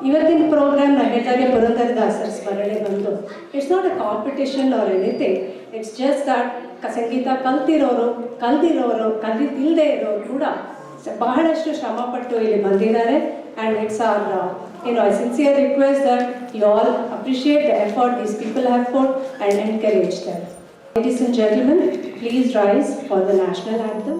ಇವತ್ತಿನ ಪ್ರೋಗ್ರಾಮ್ನ ಹೇಳಿದಾಗೆ ಪುರಂದರದಾಸರ ಸ್ಮರಣೆ ಬಂತು. It's not a competition or anything. It's just that ಸಂಗೀತ ಕಲ್ತಿರೋರು ಕಲಿತಿಲ್ಲದೆ ಇರೋರು ಕೂಡ ಬಹಳಷ್ಟು ಶ್ರಮಪಟ್ಟು ಇಲ್ಲಿ ಬಂದಿದ್ದಾರೆ. And it's our I sincere request that you all appreciate the effort these people have put and encourage them. Ladies and gentlemen, please rise for the national anthem.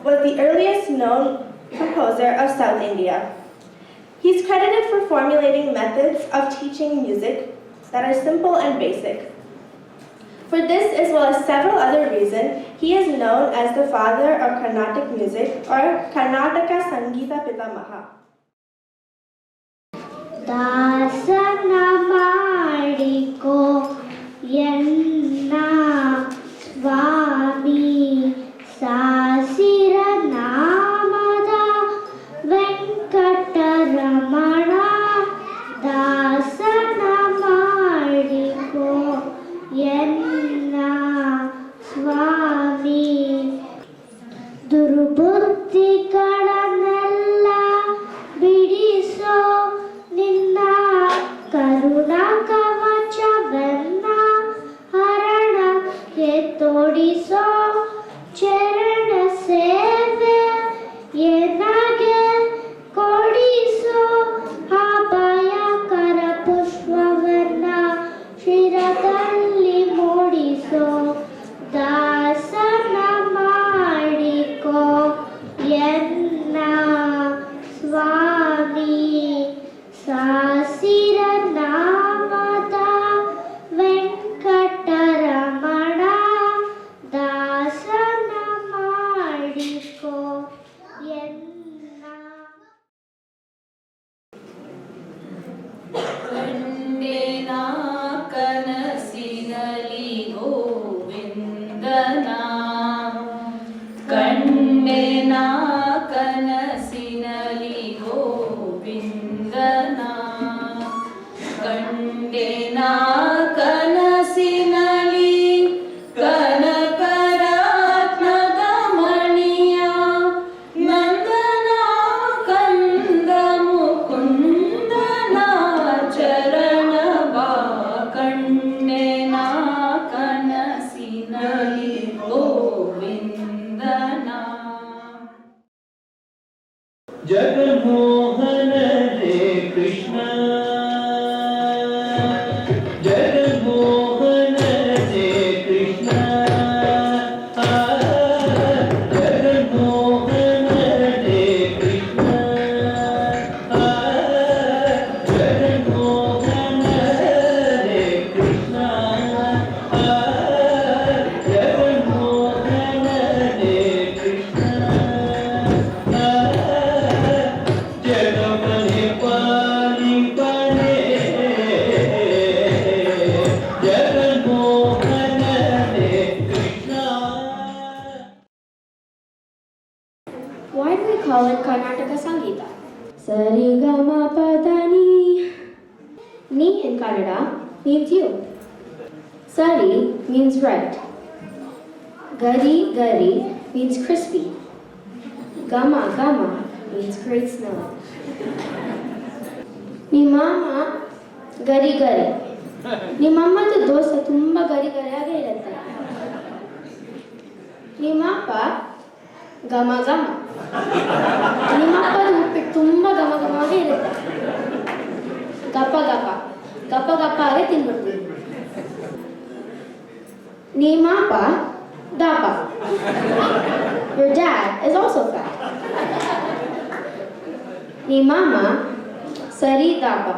Was the earliest known composer of South India. He's credited for formulating methods of teaching music that are simple and basic. For this, as well as several other reasons, he is known as the father of Carnatic music or Karnataka Sangeeta Pitamaha. Dasana madiko yenna swami Sasira namada Venkataramana Dasana madiko yenna swami ದುರ್ಬುದ್ಧಿಗಳನ್ನೆಲ್ಲ ಬಿಡಿಸೋ ನಿನ್ನ ಕರುಣಾ ಕವಚವೆನ್ನ ಹರಣಕ್ಕೆ ತೋಡಿಸೋ ಚರಣ ಸೇವೆ ಏನಾಗೆ ಕೊಡಿಸೋ ಅಪಾಯಕರ ಪುಷ್ಪವನ್ನ ಶಿರದಲ್ಲಿ ಮೂಡಿಸೋ ದಾಸನ ಮಾಡಿಕೋ ಎನ್ನ ಕಂಡೆನಾ ಕನಸಿನಲಿ ಗೋವಿಂದನ ಕಂಡೆನಾ ಕನಸಿನಲಿ ಕನಕರತ್ನದ ಮಣಿಯ ನಂದನ ಕಂದ ಮುಕುಂದನ ಚರಣವ ಕಂಡೆನಾ ಕನಸಿನಲಿ ಗೋವಿಂದನ ಜಗನ್ಮೋಹನ ರೇ ಕೃಷ್ಣ ಜಗನ್ಮೋಹನ ರೇ ಕೃಷ್ಣ ಜಗನ್ಮೋಹನ ರೇ ಕೃಷ್ಣ ಜಗನ್ಮೋಹನ ರೇ ಕೃಷ್ಣ ಜಗನ್ಮೋಹನ ರೇ ಕೃಷ್ಣ ಜಗಮನೆ ಪಾಲಿ ಪನೆ ಜಗನ್ಮೋಹನ ರೇ Krishna. Why do we call it Karnataka Sangeeta? Sarigama Padani. Ni in Kannada means you. Sari means right. Gari Gari means crispy. Gama Gama means great smell. Mama Gari Gari. ನಿಮ್ಮಮ್ಮದು dosa ತುಂಬ ಗರಿ ಗರಿಯಾಗೇ ಇರುತ್ತೆ. ನಿಮ್ಮಪ್ಪ ಘಮ ಘಮ. ನಿಮ್ಮಪ್ಪದು ಉಪ್ಪಿಟ್ಟು ತುಂಬ ಘಮ ಘಮವಾಗೇ ಇರುತ್ತೆ. ಗಪ್ಪ ಗಪ್ಪ ಗಪ್ಪ ಗಪ್ಪ ಆಗೇ ತಿನ್ಬಿಡ್ತೀವಿ. ನಿಮ್ಮಪ್ಪ ದಪ್ಪ. Your dad is also fat. ನಿಮ್ಮಮ್ಮ ಸರಿ ದಪ್ಪ.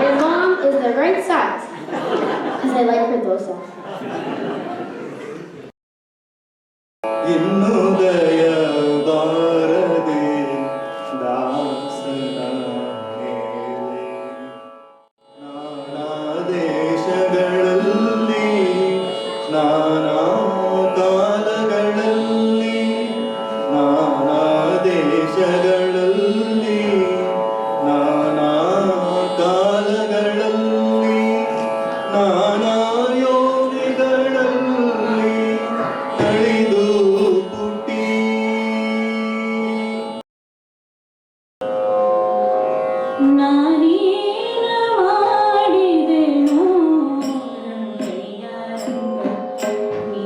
Your mom is the right size. Because I like her dosa. ಇನ್ನು ದಯ ಬಾರದೆ ದಾಸನ ಮೇಲೆ ನಾನಾ ದೇಶಗಳಲ್ಲಿ ನಾನಾ ಕಾಲಗಳಲ್ಲಿ ನಾನಾ ದೇಶಗಳಲ್ಲಿ ನಾನಾ ಕಾಲಗಳಲ್ಲಿ ನಾನಾ ಯೋನಿಗಳಲ್ಲಿ ಕಳೆದು ಪುಟ್ಟಿ ನಾನೇನ ಮಾಡಿದೆನೋ ರಂಗಯ್ಯ ರಂಗ ನೀ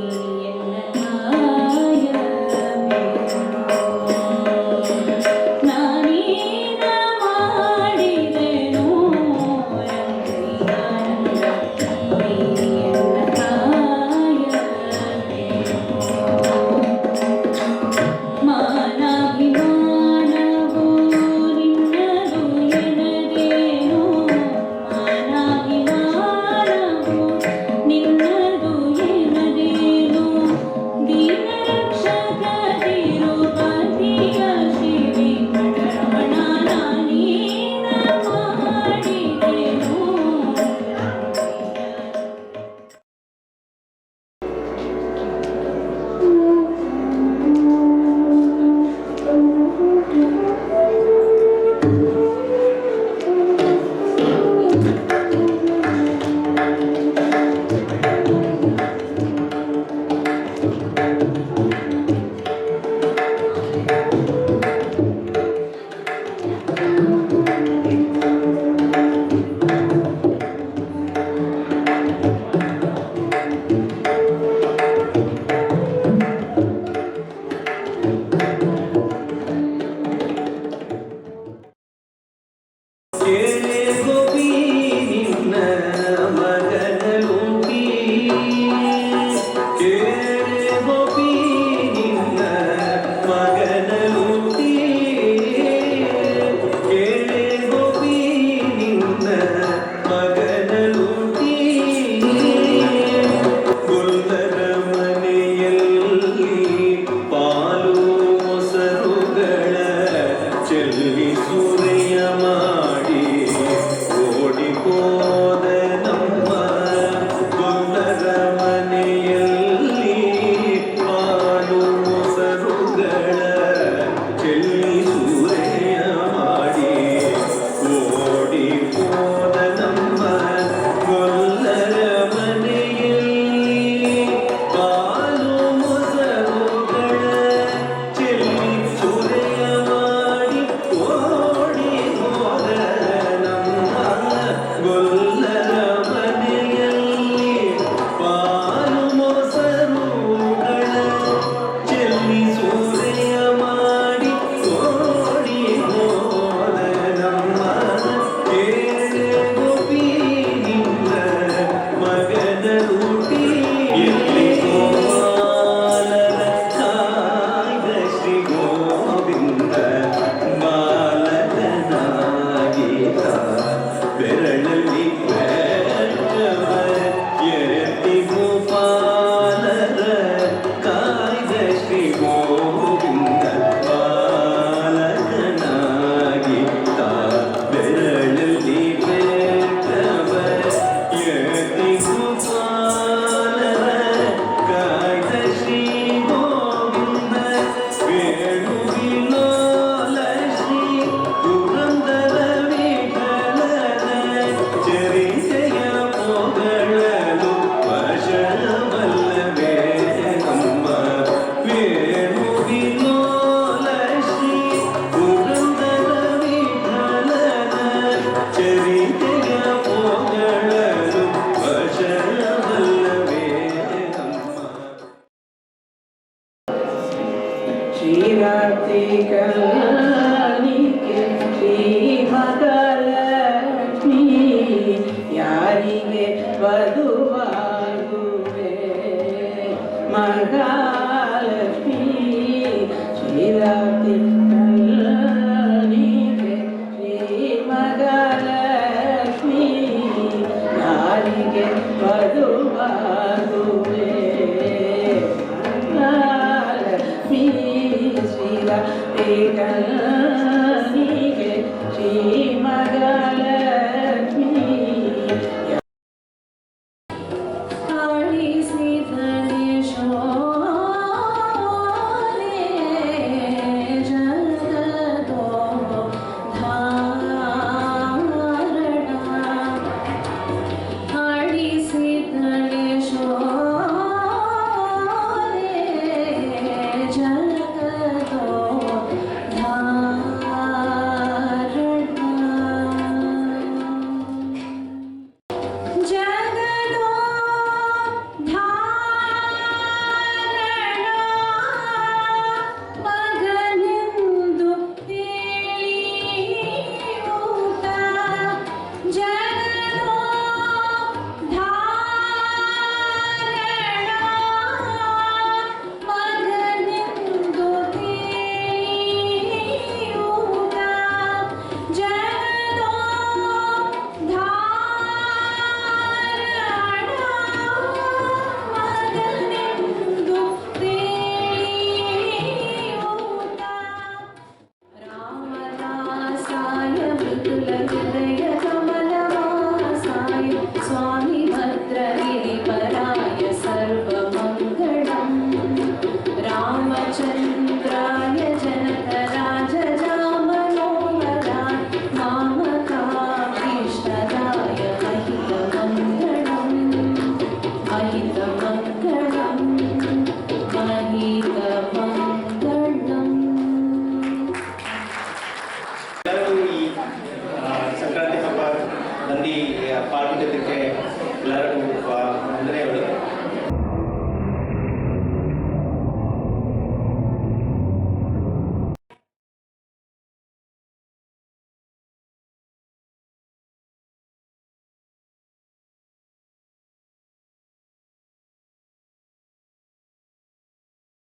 ಎನ್ನ ಕಾಯಬೇಕು. ನಾನೇನ ಮಾಡಿದೆನೋ ರಂಗಯ್ಯ ರಂಗ ನೀ ಎನ್ನ ಕಾಯಬೇಕು. ಮಾನಾಭಿಮಾನವು ನಿನ್ನದು ಎನಗೆ ಶ್ರೀರಾತ್ರಿ ಕಲ್ಯಾಣಿಗೆ ಶ್ರೀ ಮಹಾಲಕ್ಷ್ಮಿ ಯಾರಿಗೆ ವಧುವಾಗುವೆ ಮಹಾಲಕ್ಷ್ಮಿ ಶ್ರೀರಾತ್ರಿ ಕಲ್ಯಾಣಿಗೆ ಶ್ರೀ ಮಹಾಲಕ್ಷ್ಮಿ ಯಾರಿಗೆ ವಧುವಾಗುವೆ ಮಹಾಲಕ್ಷ್ಮಿ ಶ್ರೀರಾತ್ರಿ ಕಲ್ಯಾಣಿ